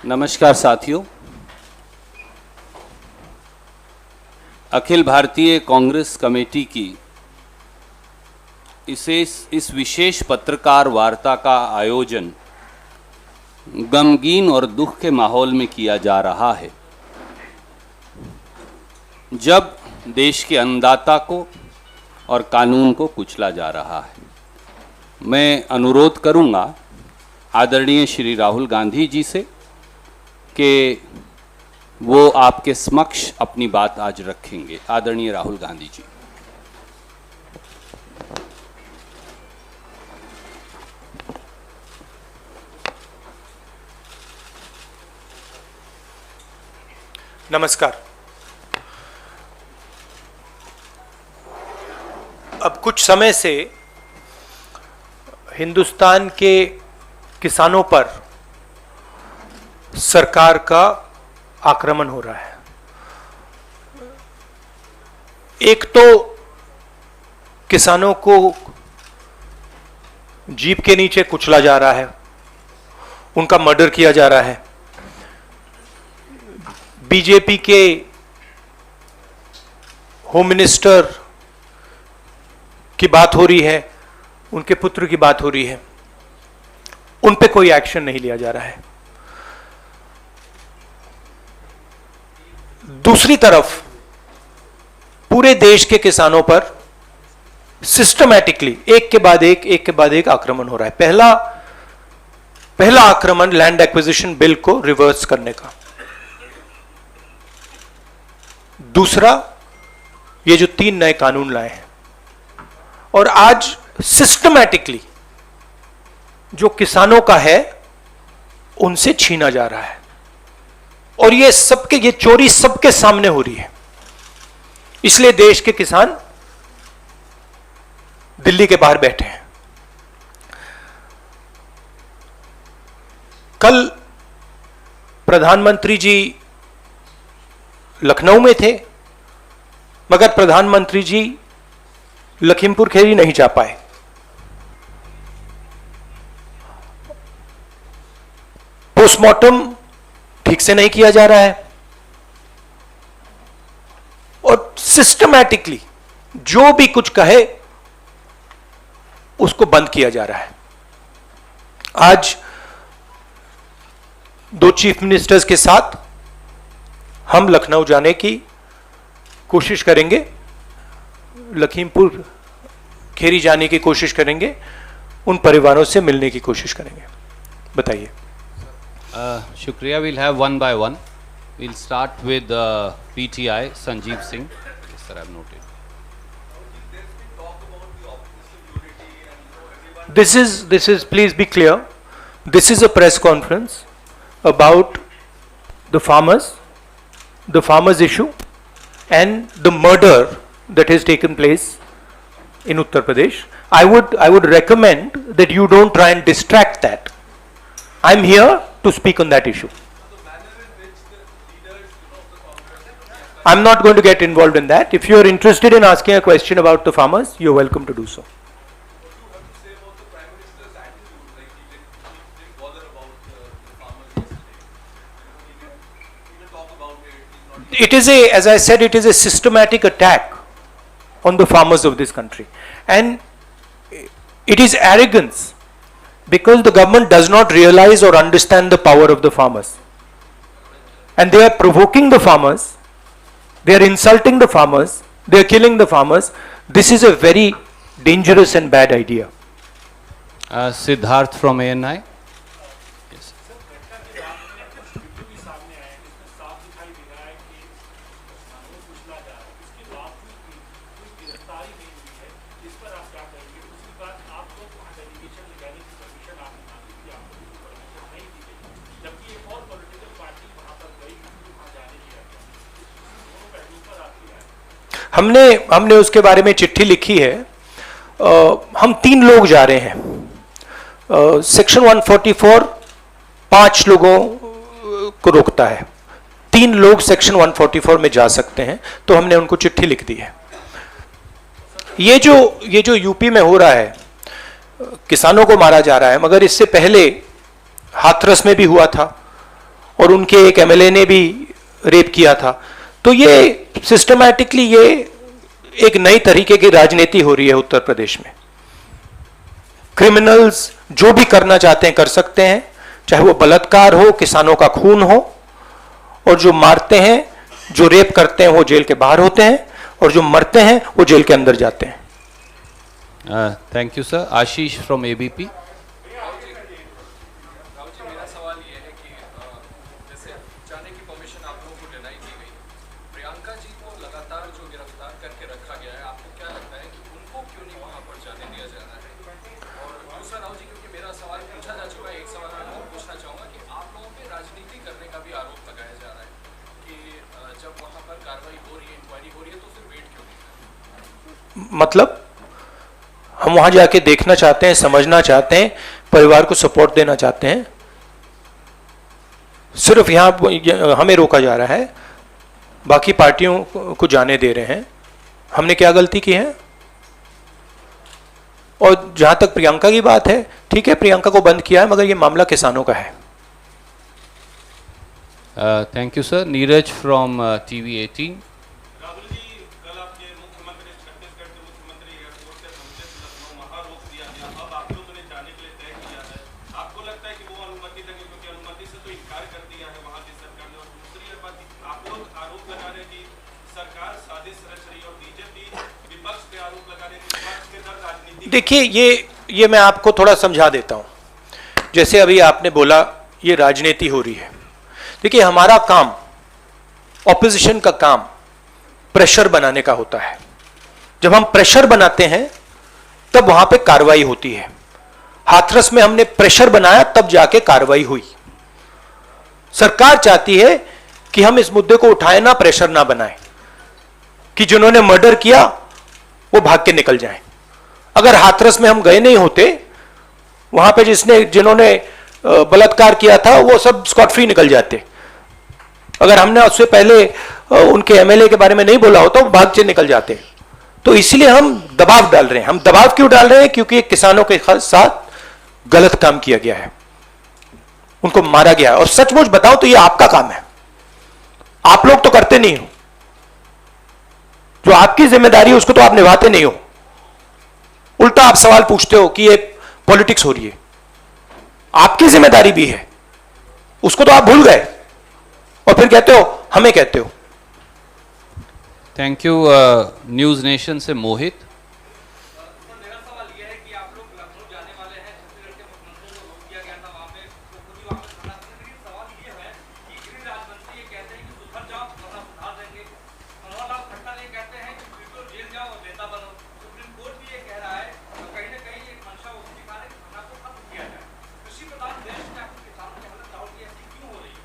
नमस्कार साथियों। अखिल भारतीय कांग्रेस कमेटी की इस विशेष पत्रकार वार्ता का आयोजन गमगीन और दुख के माहौल में किया जा रहा है, जब देश के अन्नदाता को और कानून को कुचला जा रहा है। मैं अनुरोध करूंगा आदरणीय श्री राहुल गांधी जी से कि वो आपके समक्ष अपनी बात आज रखेंगे। आदरणीय राहुल गांधी जी। नमस्कार। अब कुछ समय से हिंदुस्तान के किसानों पर सरकार का आक्रमण हो रहा है। एक तो किसानों को जीप के नीचे कुचला जा रहा है, उनका मर्डर किया जा रहा है। बीजेपी के होम मिनिस्टर की बात हो रही है, उनके पुत्र की बात हो रही है, उन पे कोई एक्शन नहीं लिया जा रहा है। दूसरी तरफ पूरे देश के किसानों पर सिस्टमैटिकली एक के बाद एक आक्रमण हो रहा है। पहला आक्रमण लैंड एक्विजिशन बिल को रिवर्स करने का, दूसरा ये जो 3 नए कानून लाए हैं, और आज सिस्टमैटिकली जो किसानों का है उनसे छीना जा रहा है। और ये चोरी सबके सामने हो रही है। इसलिए देश के किसान दिल्ली के बाहर बैठे हैं। कल प्रधानमंत्री जी लखनऊ में थे, मगर प्रधानमंत्री जी लखीमपुर खीरी नहीं जा पाए। पोस्टमार्टम ठीक से नहीं किया जा रहा है और सिस्टमैटिकली जो भी कुछ कहे उसको बंद किया जा रहा है। आज 2 चीफ मिनिस्टर्स के साथ हम लखनऊ जाने की कोशिश करेंगे, लखीमपुर खीरी जाने की कोशिश करेंगे, उन परिवारों से मिलने की कोशिश करेंगे। बताइए। शुक्रिया। We'll have one by one. We'll start with PTI Sanjeev Singh. Yes, sir, I've noted. This is please be clear. This is a press conference about the farmers issue and the murder that has taken place in Uttar Pradesh. I would recommend that you don't try and distract that. I'm here to speak on that issue. I'm not going to get involved in that. If you're interested in asking a question about the farmers, you're welcome to do so. It is as I said, it is a systematic attack on the farmers of this country. And it is arrogance, because the government does not realize or understand the power of the farmers. And they are provoking the farmers, they are insulting the farmers, they are killing the farmers. This is a very dangerous and bad idea. Siddharth from ANI. Yes. हमने उसके बारे में चिट्ठी लिखी है। हम 3 लोग जा रहे हैं। सेक्शन 144 5 लोगों को रोकता है, 3 लोग सेक्शन 144 में जा सकते हैं, तो हमने उनको चिट्ठी लिख दी है। ये जो यूपी में हो रहा है, किसानों को मारा जा रहा है, मगर इससे पहले हाथरस में भी हुआ था और उनके एक एमएलए ने भी रेप किया था। तो ये सिस्टमैटिकली ये एक नई तरीके की राजनीति हो रही है उत्तर प्रदेश में। क्रिमिनल्स जो भी करना चाहते हैं कर सकते हैं, चाहे वो बलात्कार हो, किसानों का खून हो, और जो मारते हैं, जो रेप करते हैं वो जेल के बाहर होते हैं, और जो मरते हैं वो जेल के अंदर जाते हैं। Thank you sir. Ashish from ABP. मेरा सवाल ये है कि जैसे जाने की परमिशन आप लोगों को डिनाई की गई, प्रियंका जी को लगातार जो गिरफ्तार करके रखा गया है, आपको क्या लगता है कि उनको क्यों नहीं वहां पर जाने दिया जा रहा है? और दूसरा राहुल जी, क्योंकि मेरा सवाल पूछा जा चुका है, एक सवाल मैं और पूछना चाहूंगा कि आप लोगों पे राजनीति करने का भी आरोप लगाया जा रहा है कि जब वहां पर कार्रवाई हो रही है, इंक्वायरी हो रही है, तो फिर वेट क्यों नहीं कर रहे? मतलब हम वहां जाके देखना चाहते हैं, समझना चाहते हैं, परिवार को सपोर्ट देना चाहते हैं, सिर्फ यहां हमें रोका जा रहा है, बाकी पार्टियों को जाने दे रहे हैं। हमने क्या गलती की है? और जहां तक प्रियंका की बात है, ठीक है, प्रियंका को बंद किया है, मगर यह मामला किसानों का है। Thank you sir. Neeraj from TV 18। Rahul ji, कल आपके मुख्यमंत्री छत्तीसगढ़ के मुख्यमंत्री एयरपोर्ट से पहुंचे थे लखनऊ, वहां रोक दिया गया। अब आप लोगों ने जाने के लिए तय किया है, आपको लगता है कि वो अनुमति लगी? क्योंकि अनुमति से तो इनकार कर दिया है वहां की सरकार ने। और दूसरी बात, आप लोग आरोप लगा रहे हैं कि सरकार साजिश रच रही है, और बीजेपी विपक्ष पे आरोप लगा रहे हैं कि विपक्ष के दर राजनीति। देखिए, ये मैं आपको थोड़ा समझा देता हूं। जैसे अभी आपने बोला ये राजनीति हो रही है। देखिए, हमारा काम, ऑपोजिशन का काम प्रेशर बनाने का होता है। जब हम प्रेशर बनाते हैं तब वहां पे कार्रवाई होती है। हाथरस में हमने प्रेशर बनाया, तब जाके कार्रवाई हुई। सरकार चाहती है कि हम इस मुद्दे को उठाएं ना, प्रेशर ना बनाएं, कि जिन्होंने मर्डर किया वो भाग के निकल जाएं। अगर हाथरस में हम गए नहीं होते, वहां पे जिन्होंने बलात्कार किया था वो सब स्कॉट फ्री निकल जाते। अगर हमने उससे पहले उनके एमएलए के बारे में नहीं बोला होता, वो भाग से निकल जाते। तो इसलिए हम दबाव डाल रहे हैं। हम दबाव क्यों डाल रहे हैं? क्योंकि किसानों के साथ गलत काम किया गया है, उनको मारा गया है। और सचमुच बताओ तो ये आपका काम है, आप लोग तो करते नहीं हो। जो आपकी जिम्मेदारी है उसको तो आप निभाते नहीं हो। उल्टा आप सवाल पूछते हो कि ये पॉलिटिक्स हो रही है। आपकी जिम्मेदारी भी है, उसको तो आप भूल गए, और फिर कहते हो हमें कहते हो। Thank you. न्यूज़ नेशन से मोहित। मेरा सवाल यह है कि आप लोग लखनऊ जाने वाले हैं, छत्तीसगढ़ के मुख्यमंत्री को रोक दिया गया था वहां पे, तो खुद ही वापस आना था। लेकिन सवाल ये है कि गिरिराज मंत्री ये कहते हैं कि सुधर जाओ वरना सुधार देंगे। मनोहरलाल खट्टर ये कहते हैं कि बिल्कुल जेल जाओ और नेता बनो। सुप्रीम कोर्ट भी ये कह रहा है, और कहीं ना कहीं एक मंशा वो दिखा रहे कि धरना को खत्म किया जाए। कृषि प्रधान देश में आपके किसानों की हालत राहुल की ऐसी क्यों हो रही है?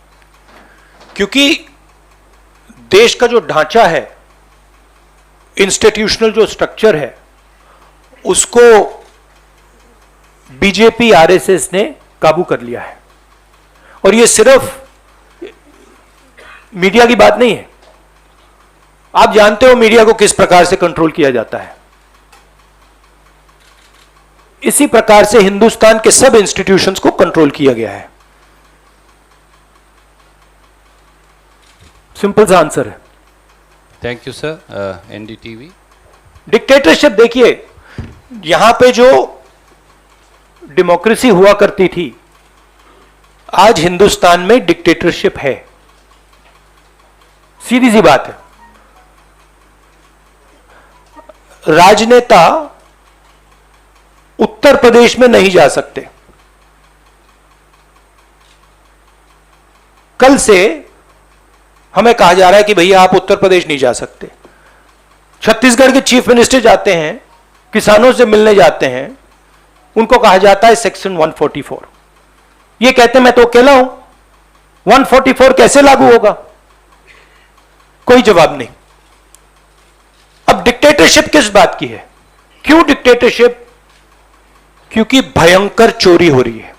क्योंकि देश का जो ढांचा है, इंस्टीट्यूशनल जो स्ट्रक्चर है, उसको बीजेपी आरएसएस ने काबू कर लिया है। और ये सिर्फ मीडिया की बात नहीं है। आप जानते हो मीडिया को किस प्रकार से कंट्रोल किया जाता है। इसी प्रकार से हिंदुस्तान के सब इंस्टीट्यूशंस को कंट्रोल किया गया है। सिंपल सा आंसर है। Thank you sir. NDTV. Dictatorship, देखिए यहां पे जो डेमोक्रेसी हुआ करती थी, आज हिंदुस्तान में डिक्टेटरशिप है। सीधी सी बात है। राजनेता उत्तर प्रदेश में नहीं जा सकते। कल से हमें कहा जा रहा है कि भैया आप उत्तर प्रदेश नहीं जा सकते। छत्तीसगढ़ के चीफ मिनिस्टर जाते हैं, किसानों से मिलने जाते हैं, उनको कहा जाता है सेक्शन 144। ये कहते हैं मैं तो अकेला हूं, 144 कैसे लागू होगा? कोई जवाब नहीं। अब डिक्टेटरशिप किस बात की है? क्यों डिक्टेटरशिप? क्योंकि भयंकर चोरी हो रही है।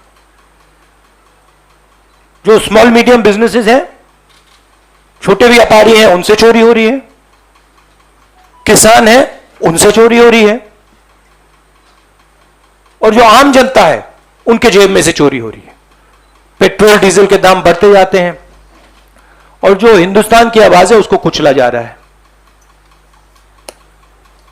जो स्मॉल मीडियम बिजनेसेस हैं, छोटे व्यापारी हैं, उनसे चोरी हो रही है। किसान हैं, उनसे चोरी हो रही है। और जो आम जनता है, उनके जेब में से चोरी हो रही है। पेट्रोल डीजल के दाम बढ़ते जाते हैं। और जो हिंदुस्तान की आवाज है उसको कुचला जा रहा है।